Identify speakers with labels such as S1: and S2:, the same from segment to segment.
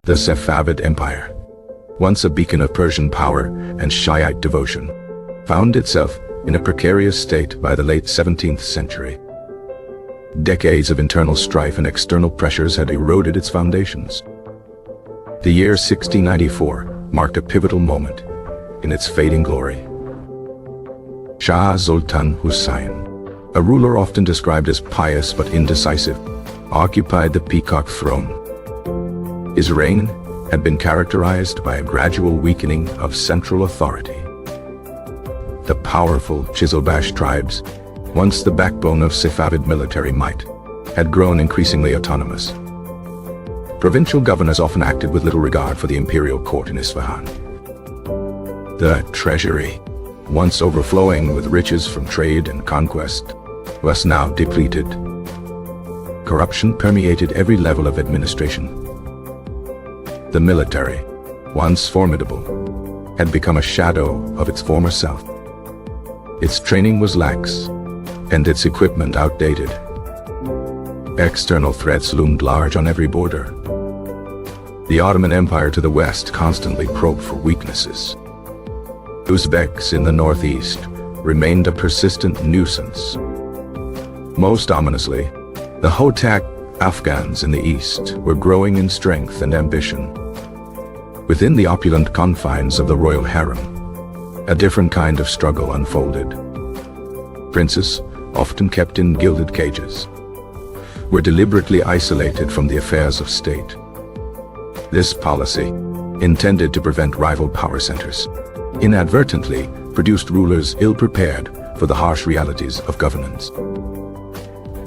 S1: The Safavid Empire, once a beacon of Persian power and Shiite devotion, found itself in a precarious state by the late 17th century. Decades of internal strife and external pressures had eroded its foundations. The year 1694 marked a pivotal moment in its fading glory. Shah Sultan Hussein, a ruler often described as pious but indecisive, occupied the peacock throne. His reign had been characterized by a gradual weakening of central authority. The powerful Qizilbash tribes, once the backbone of Safavid military might, had grown increasingly autonomous. Provincial governors often acted with little regard for the imperial court in Isfahan. The treasury, once overflowing with riches from trade and conquest, was now depleted. Corruption permeated every level of administration. The military, once formidable, had become a shadow of its former self. Its training was lax, and its equipment outdated. External threats loomed large on every border. The Ottoman Empire to the west constantly probed for weaknesses. Uzbeks in the northeast remained a persistent nuisance. Most ominously, the Hotak Afghans in the east were growing in strength and ambition. Within the opulent confines of the royal harem, a different kind of struggle unfolded. Princes, often kept in gilded cages, were deliberately isolated from the affairs of state. This policy, intended to prevent rival power centers, inadvertently produced rulers ill-prepared for the harsh realities of governance.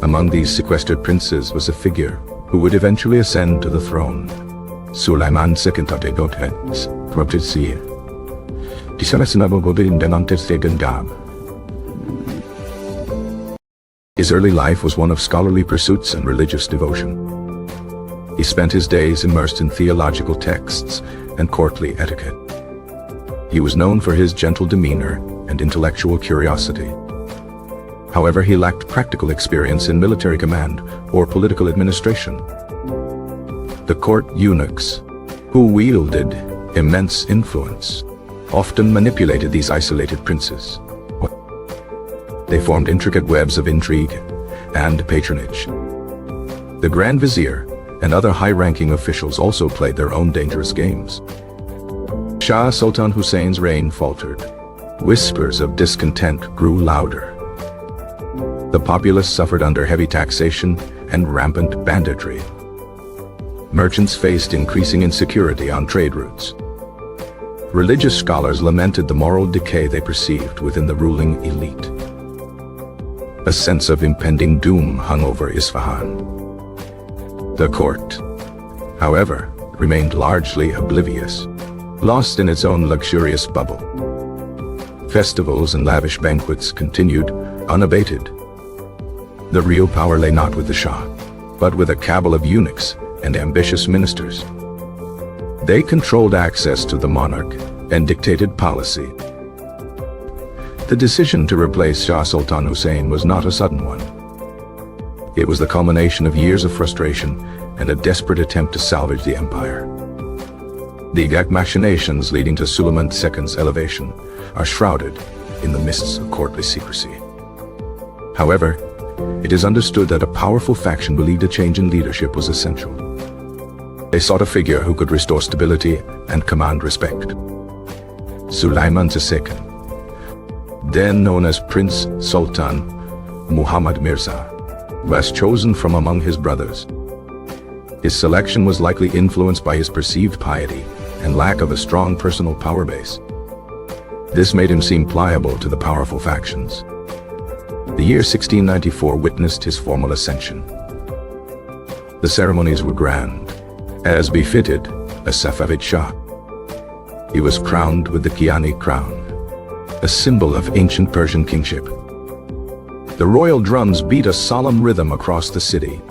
S1: Among these sequestered princes was a figure who would eventually ascend to the throne, Suleiman II. His early life was one of scholarly pursuits and religious devotion. He spent his days immersed in theological texts and courtly etiquette. He was known for his gentle demeanor and intellectual curiosity. However, he lacked practical experience in military command or political administration. The court eunuchs, who wielded immense influence, often manipulated these isolated princes. They formed intricate webs of intrigue and patronage. The Grand Vizier and other high-ranking officials also played their own dangerous games. Shah Sultan Hussein's reign faltered. Whispers of discontent grew louder. The populace suffered under heavy taxation and rampant banditry. Merchants faced increasing insecurity on trade routes. Religious scholars lamented the moral decay they perceived within the ruling elite. A sense of impending doom hung over Isfahan. The court, however, remained largely oblivious, lost in its own luxurious bubble. Festivals and lavish banquets continued unabated. The real power lay not with the Shah, but with a cabal of eunuchs and ambitious ministers. They controlled access to the monarch and dictated policy. The decision to replace Shah Sultan Hussein was not a sudden one. It was the culmination of years of frustration and a desperate attempt to salvage the empire. The exact machinations leading to Suleiman II's elevation are shrouded in the mists of courtly secrecy. However, it is understood that a powerful faction believed a change in leadership was essential. They sought a figure who could restore stability and command respect. Suleiman II, then known as Prince Sultan Muhammad Mirza, was chosen from among his brothers. His selection was likely influenced by his perceived piety and lack of a strong personal power base. This made him seem pliable to the powerful factions. The year 1694 witnessed his formal ascension. The ceremonies were grand, as befitted a Safavid Shah. He was crowned with the Kiani crown, a symbol of ancient Persian kingship. The royal drums beat a solemn rhythm across the city.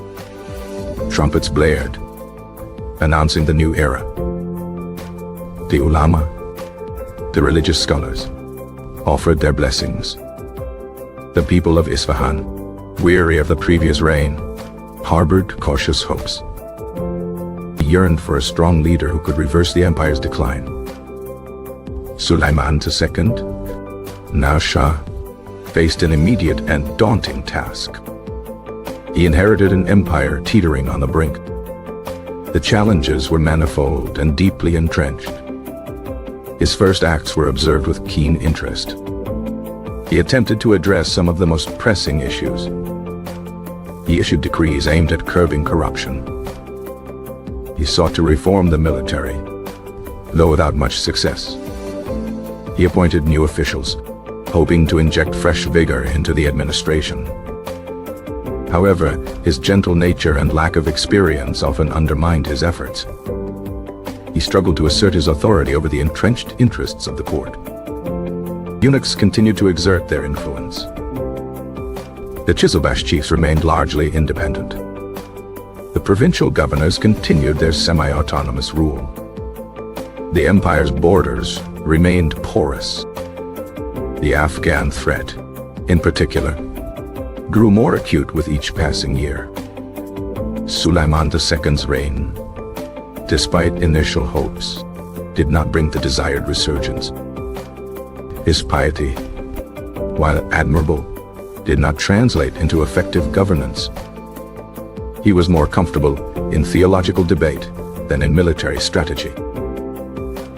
S1: Trumpets blared, announcing the new era. The ulama, the religious scholars, offered their blessings. The people of Isfahan, weary of the previous reign, harbored cautious hopes. He yearned for a strong leader who could reverse the empire's decline. Suleiman II, now Shah, faced an immediate and daunting task. He inherited an empire teetering on the brink. The challenges were manifold and deeply entrenched. His first acts were observed with keen interest. He attempted to address some of the most pressing issues. He issued decrees aimed at curbing corruption. He sought to reform the military, though without much success. He appointed new officials, hoping to inject fresh vigor into the administration. However, his gentle nature and lack of experience often undermined his efforts. He struggled to assert his authority over the entrenched interests of the court. Eunuchs continued to exert their influence. The Chiselbash chiefs remained largely independent. The provincial governors continued their semi-autonomous rule. The empire's borders remained porous. The Afghan threat, in particular, grew more acute with each passing year. Suleiman II's reign, despite initial hopes, did not bring the desired resurgence. His piety, while admirable, did not translate into effective governance. He was more comfortable in theological debate than in military strategy.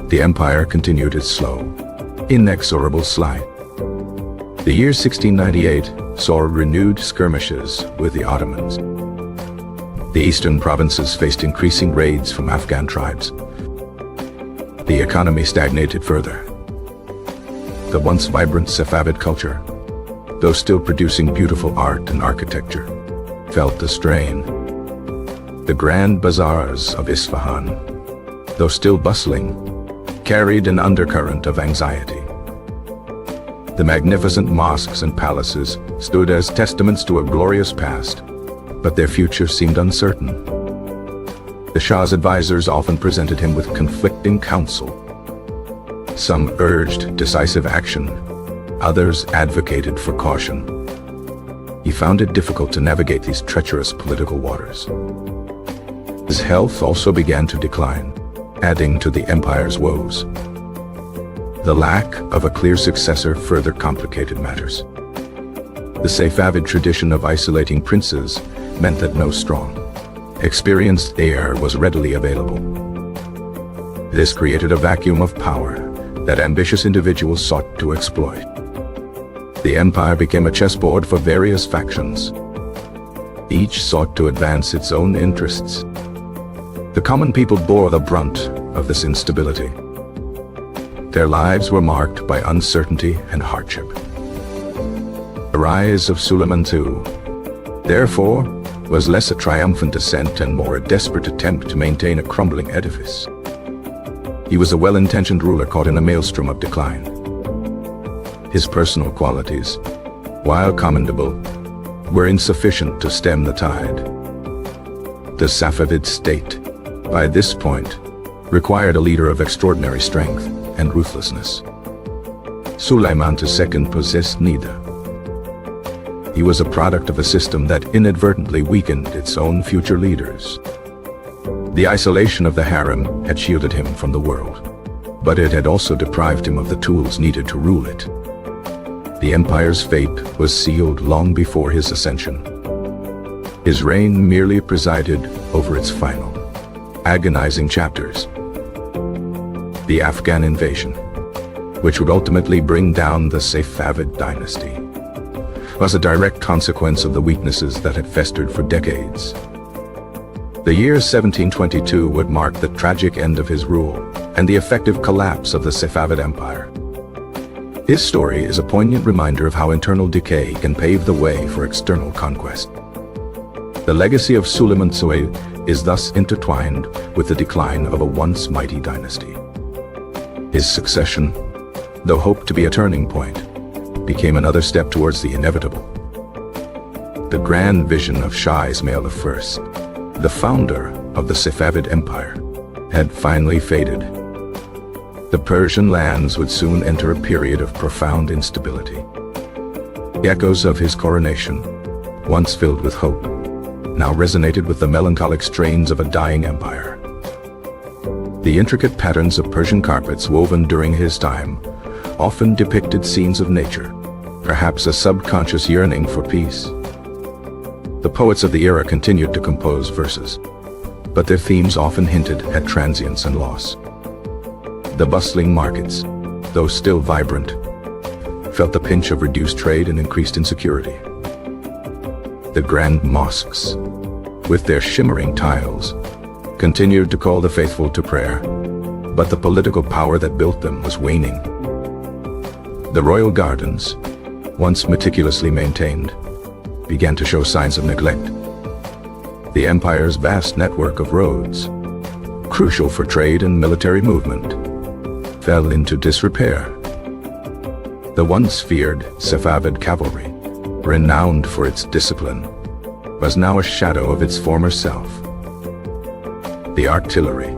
S1: The empire continued its slow, inexorable slide. The year 1698 saw renewed skirmishes with the Ottomans. The eastern provinces faced increasing raids from Afghan tribes. The economy stagnated further. The once vibrant Safavid culture, though still producing beautiful art and architecture, felt the strain. The grand bazaars of Isfahan, though still bustling, carried an undercurrent of anxiety. The magnificent mosques and palaces stood as testaments to a glorious past, but their future seemed uncertain. The Shah's advisors often presented him with conflicting counsel. Some urged decisive action, others advocated for caution. He found it difficult to navigate these treacherous political waters. His health also began to decline, adding to the empire's woes. The lack of a clear successor further complicated matters. The Safavid tradition of isolating princes meant that no strong, experienced heir was readily available. This created a vacuum of power that ambitious individuals sought to exploit. The empire became a chessboard for various factions. Each sought to advance its own interests. The common people bore the brunt of this instability. Their lives were marked by uncertainty and hardship. The rise of Suleiman II, therefore, was less a triumphant ascent and more a desperate attempt to maintain a crumbling edifice. He was a well-intentioned ruler caught in a maelstrom of decline. His personal qualities, while commendable, were insufficient to stem the tide. The Safavid state, by this point, required a leader of extraordinary strength and ruthlessness. Suleiman II possessed neither. He was a product of a system that inadvertently weakened its own future leaders. The isolation of the harem had shielded him from the world, but it had also deprived him of the tools needed to rule it. The empire's fate was sealed long before his ascension. His reign merely presided over its final, agonizing chapters. The Afghan invasion, which would ultimately bring down the Safavid dynasty, was a direct consequence of the weaknesses that had festered for decades. The year 1722 would mark the tragic end of his rule and the effective collapse of the Safavid Empire. His story is a poignant reminder of how internal decay can pave the way for external conquest. The legacy of Suleiman II is thus intertwined with the decline of a once mighty dynasty. His succession, though hoped to be a turning point, became another step towards the inevitable. The grand vision of Shah Ismail I, the founder of the Safavid Empire, had finally faded. The Persian lands would soon enter a period of profound instability. The echoes of his coronation, once filled with hope, now resonated with the melancholic strains of a dying empire. The intricate patterns of Persian carpets woven during his time often depicted scenes of nature, perhaps a subconscious yearning for peace. The poets of the era continued to compose verses, but their themes often hinted at transience and loss. The bustling markets, though still vibrant, felt the pinch of reduced trade and increased insecurity. The grand mosques, with their shimmering tiles, continued to call the faithful to prayer, but the political power that built them was waning. The royal gardens, once meticulously maintained, began to show signs of neglect. The empire's vast network of roads, crucial for trade and military movement, fell into disrepair. The once feared Safavid cavalry, renowned for its discipline, was now a shadow of its former self. The artillery,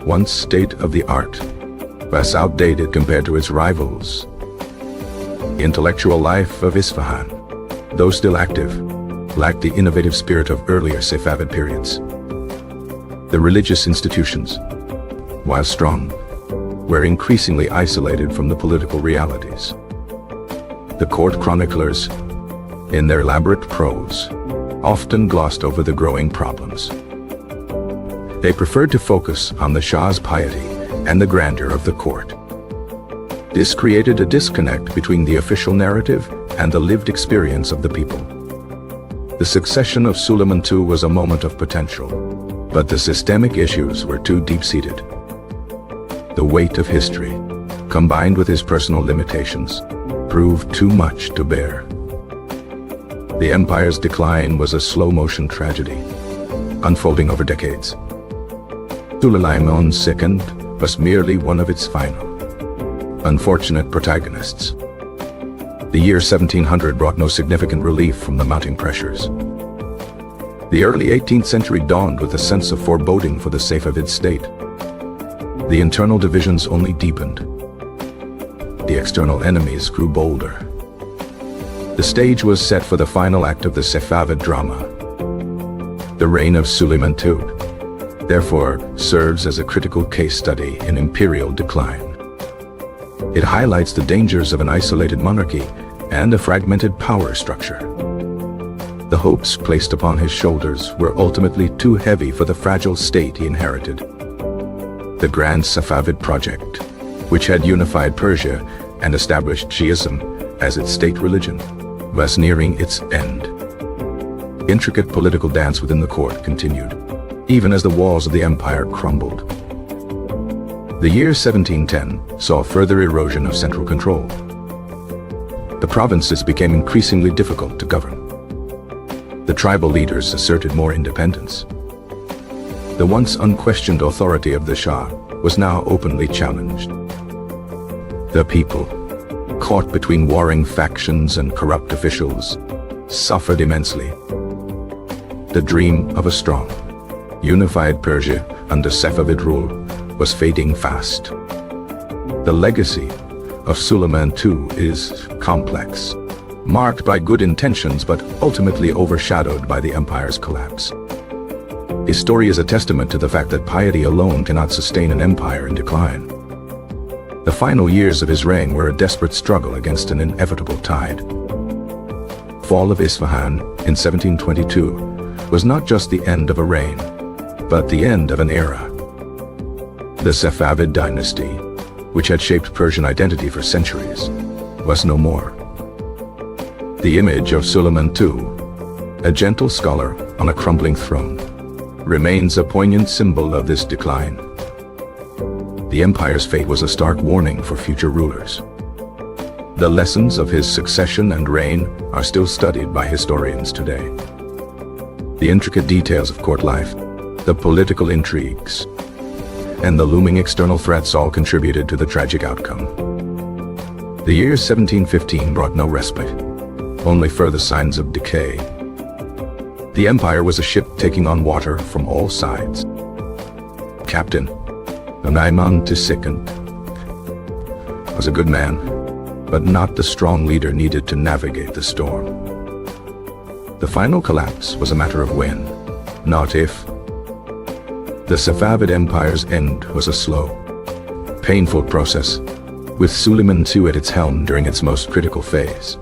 S1: once state-of-the-art, was outdated compared to its rivals. The intellectual life of Isfahan, though still active, lacked the innovative spirit of earlier Safavid periods. The religious institutions, while strong, were increasingly isolated from the political realities. The court chroniclers, in their elaborate prose, often glossed over the growing problems. They preferred to focus on the Shah's piety and the grandeur of the court. This created a disconnect between the official narrative and the lived experience of the people. The succession of Suleiman II was a moment of potential, but the systemic issues were too deep-seated. The weight of history, combined with his personal limitations, proved too much to bear. The empire's decline was a slow-motion tragedy, unfolding over decades. Suleiman II was merely one of its final, unfortunate protagonists. The year 1700 brought no significant relief from the mounting pressures. The early 18th century dawned with a sense of foreboding for the Safavid state. The internal divisions only deepened. The external enemies grew bolder. The stage was set for the final act of the Safavid drama. The reign of Suleiman II, therefore, serves as a critical case study in imperial decline. It highlights the dangers of an isolated monarchy and a fragmented power structure. The hopes placed upon his shoulders were ultimately too heavy for the fragile state he inherited. The Grand Safavid project, which had unified Persia and established Shiism as its state religion, was nearing its end. Intricate political dance within the court continued, even as the walls of the empire crumbled. The year 1710 saw further erosion of central control. The provinces became increasingly difficult to govern. The tribal leaders asserted more independence. The once unquestioned authority of the Shah was now openly challenged. The people, caught between warring factions and corrupt officials, suffered immensely. The dream of a strong, unified Persia under Safavid rule was fading fast. The legacy of Suleiman II is complex, marked by good intentions but ultimately overshadowed by the empire's collapse. His story is a testament to the fact that piety alone cannot sustain an empire in decline. The final years of his reign were a desperate struggle against an inevitable tide. Fall of Isfahan in 1722 was not just the end of a reign, but the end of an era. The Safavid dynasty, which had shaped Persian identity for centuries, was no more. The image of Suleiman II, a gentle scholar on a crumbling throne, remains a poignant symbol of this decline. The empire's fate was a stark warning for future rulers. The lessons of his succession and reign are still studied by historians today. The intricate details of court life, the political intrigues, and the looming external threats all contributed to the tragic outcome. The year 1715 brought no respite, only further signs of decay. The empire was a ship taking on water from all sides. Captain Suleiman II was a good man, but not the strong leader needed to navigate the storm. The final collapse was a matter of when, not if. The Safavid Empire's end was a slow, painful process, with Suleiman II at its helm during its most critical phase.